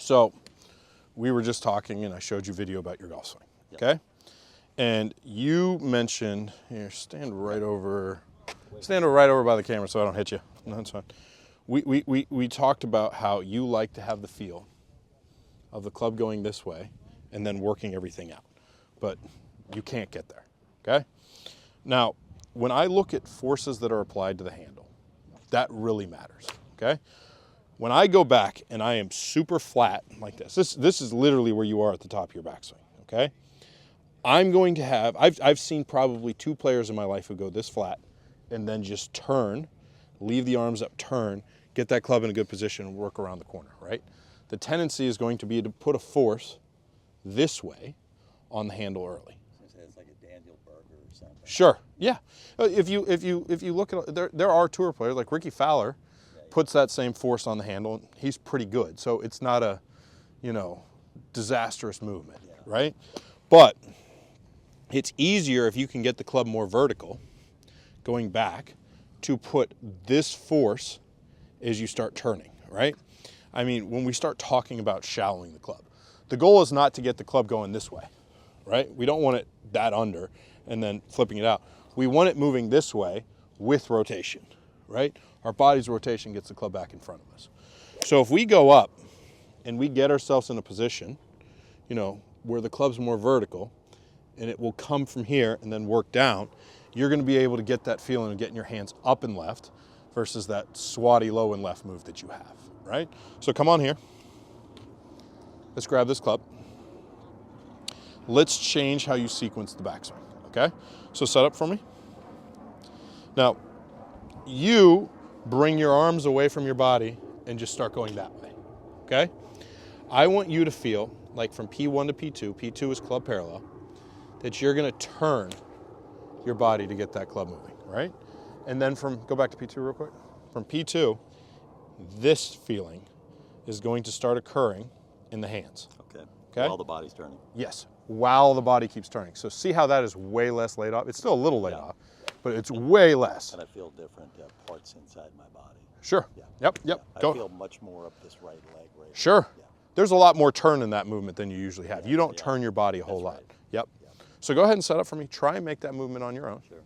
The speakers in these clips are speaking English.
So we were just talking and I showed you video about your golf swing, okay? And you mentioned, here, stand right over by the camera so I don't hit you. No, that's fine. We talked about how you like to have the feel of the club going this way and then working everything out. But you can't get there, okay? Now, when I look at forces that are applied to the handle, that really matters, okay? When I go back and I am super flat like this is literally where you are at the top of your backswing, okay? I'm going to have, I've seen probably 2 players in my life who go this flat and then just turn, leave the arms up, turn, get that club in a good position and work around the corner, right? The tendency is going to be to put a force this way on the handle early. It's like a Daniel Berger or something. Sure, yeah. If you look at, there are tour players like Ricky Fowler puts that same force on the handle and he's pretty good. So it's not a, disastrous movement, right? But it's easier if you can get the club more vertical going back to put this force as you start turning, right? I mean, when we start talking about shallowing the club, the goal is not to get the club going this way, right? We don't want it that under and then flipping it out. We want it moving this way with rotation, right? Our body's rotation gets the club back in front of us. So if we go up and we get ourselves in a position, where the club's more vertical and it will come from here and then work down, you're going to be able to get that feeling of getting your hands up and left versus that swatty low and left move that you have, right? So come on here. Let's grab this club. Let's change how you sequence the backswing, okay? So set up for me. Now, you bring your arms away from your body and just start going that way, okay? I want you to feel like from P1 to P2, P2 is club parallel, that you're gonna turn your body to get that club moving, right? And then go back to P2 real quick. From P2, this feeling is going to start occurring in the hands. Okay. Okay? While the body's turning. Yes, while the body keeps turning. So see how that is way less laid off? It's still a little laid off, but it's way less. And I feel different parts inside my body. Sure. Yeah. Yep. I feel much more up this right leg right Sure. Yeah. There's a lot more turn in that movement than you usually have. You don't turn your body a whole lot. Right. Yep. So go ahead and set up for me. Try and make that movement on your own. Sure.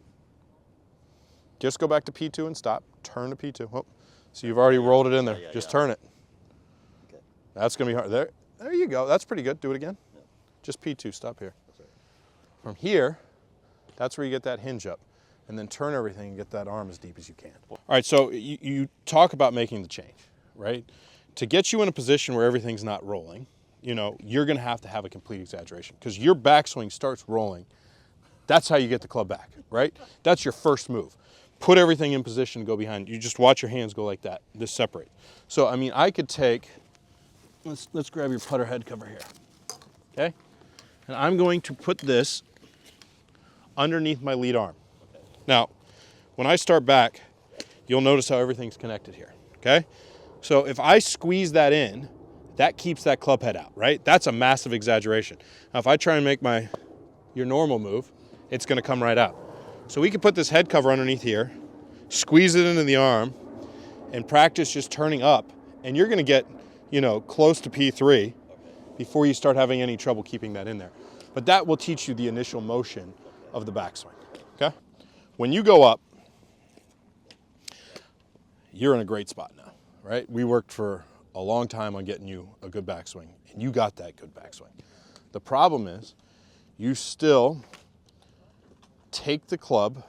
Just go back to P2 and stop. Turn to P2. Oh, so you've already rolled it in there. Just turn it. Okay. That's going to be hard. There you go. That's pretty good. Do it again. Yeah. Just P2. Stop here. Right. From here, that's where you get that hinge up. And then turn everything and get that arm as deep as you can. All right, so you talk about making the change, right? To get you in a position where everything's not rolling, you're going to have a complete exaggeration because your backswing starts rolling. That's how you get the club back, right? That's your first move. Put everything in position to go behind. You just watch your hands go like that. This separate. So, I mean, I could take, let's grab your putter head cover here, okay? And I'm going to put this underneath my lead arm. Now, when I start back, you'll notice how everything's connected here, okay? So if I squeeze that in, that keeps that club head out, right? That's a massive exaggeration. Now, if I try and make your normal move, it's gonna come right out. So we can put this head cover underneath here, squeeze it into the arm, and practice just turning up, and you're gonna get, close to P3 before you start having any trouble keeping that in there. But that will teach you the initial motion of the backswing, okay? When you go up, you're in a great spot now, right? We worked for a long time on getting you a good backswing, and you got that good backswing. The problem is you still take the club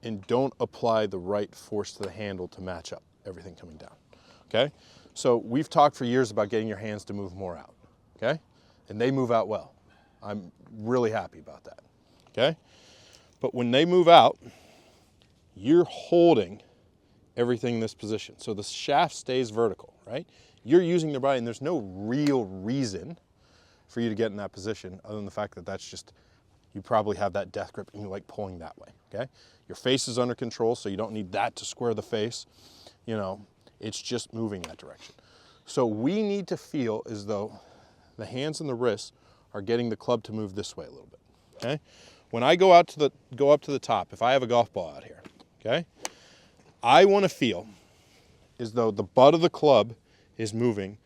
and don't apply the right force to the handle to match up everything coming down, okay? So we've talked for years about getting your hands to move more out, okay? And they move out well. I'm really happy about that, okay? But when they move out, you're holding everything in this position. So the shaft stays vertical, right? You're using their body and there's no real reason for you to get in that position other than the fact that that's just, you probably have that death grip and you like pulling that way, okay? Your face is under control, so you don't need that to square the face. It's just moving that direction. So we need to feel as though the hands and the wrists are getting the club to move this way a little bit, okay? When I go up to the top, if I have a golf ball out here, okay, I want to feel as though the butt of the club is moving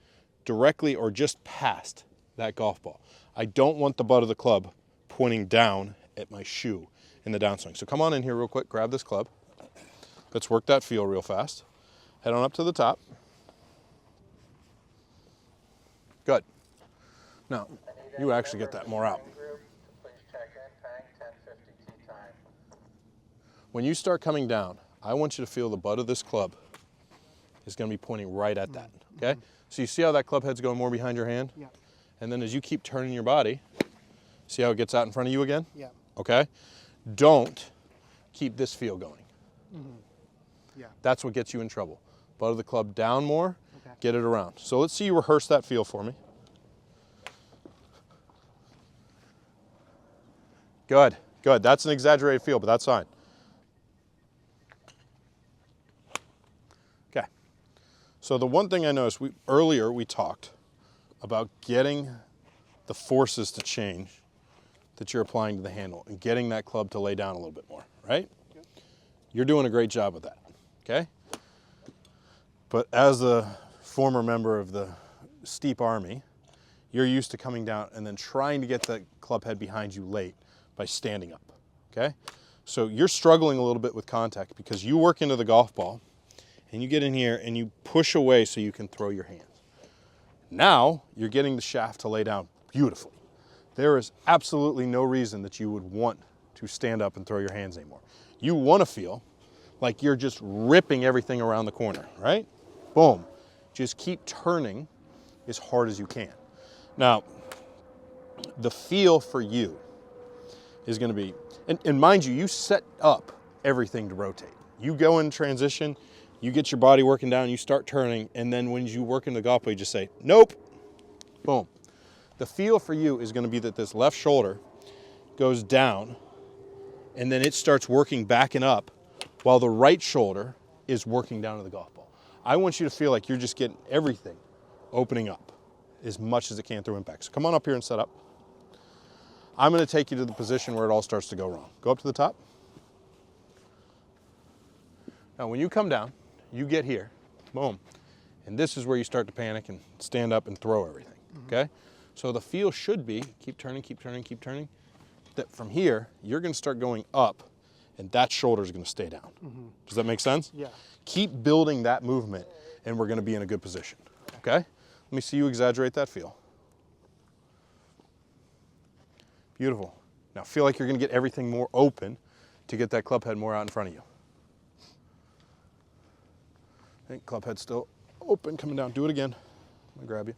directly or just past that golf ball. I don't want the butt of the club pointing down at my shoe in the downswing. So come on in here real quick, grab this club. Let's work that feel real fast. Head on up to the top. Good. Now, you actually get that more out. When you start coming down, I want you to feel the butt of this club is going to be pointing right at that, okay? So you see how that club head's going more behind your hand? Yeah. And then as you keep turning your body, see how it gets out in front of you again? Yeah. Okay? Don't keep this feel going. Yeah. That's what gets you in trouble. Butt of the club down more, Okay. get it around. So let's see you rehearse that feel for me. Good, good. That's an exaggerated feel, but that's fine. Okay. So the one thing I noticed, earlier we talked about getting the forces to change that you're applying to the handle and getting that club to lay down a little bit more, right? Okay. You're doing a great job with that, okay? But as a former member of the steep army, you're used to coming down and then trying to get the club head behind you late by standing up, okay? So you're struggling a little bit with contact because you work into the golf ball and you get in here and you push away so you can throw your hands. Now you're getting the shaft to lay down beautifully. There is absolutely no reason that you would want to stand up and throw your hands anymore. You want to feel like you're just ripping everything around the corner, right? Boom. Just keep turning as hard as you can. Now, the feel for you is going to be, and mind you, you set up everything to rotate. You go in transition, you get your body working down, you start turning, and then when you work in the golf ball, you just say, nope, boom. The feel for you is going to be that this left shoulder goes down, and then it starts working back and up, while the right shoulder is working down to the golf ball. I want you to feel like you're just getting everything opening up as much as it can through impact. So come on up here and set up. I'm going to take you to the position where it all starts to go wrong. Go up to the top. Now when you come down, you get here, boom, and this is where you start to panic and stand up and throw everything, okay? So the feel should be, keep turning, keep turning, keep turning, that from here, you're going to start going up, and that shoulder is going to stay down. Does that make sense? Yeah. Keep building that movement, and we're going to be in a good position, okay? Let me see you exaggerate that feel. Beautiful. Now feel like you're going to get everything more open to get that club head more out in front of you. I think club head still open, coming down. Do it again. I'm going to grab you.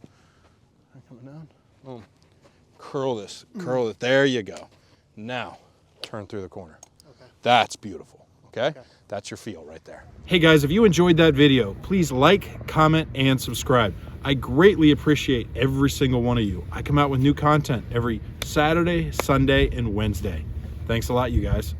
Coming down. Boom. Curl this. Curl it. There you go. Now, turn through the corner. Okay. That's beautiful. Okay? That's your feel right there. Hey guys, if you enjoyed that video, please like, comment, and subscribe. I greatly appreciate every single one of you. I come out with new content every Saturday, Sunday, and Wednesday. Thanks a lot, you guys.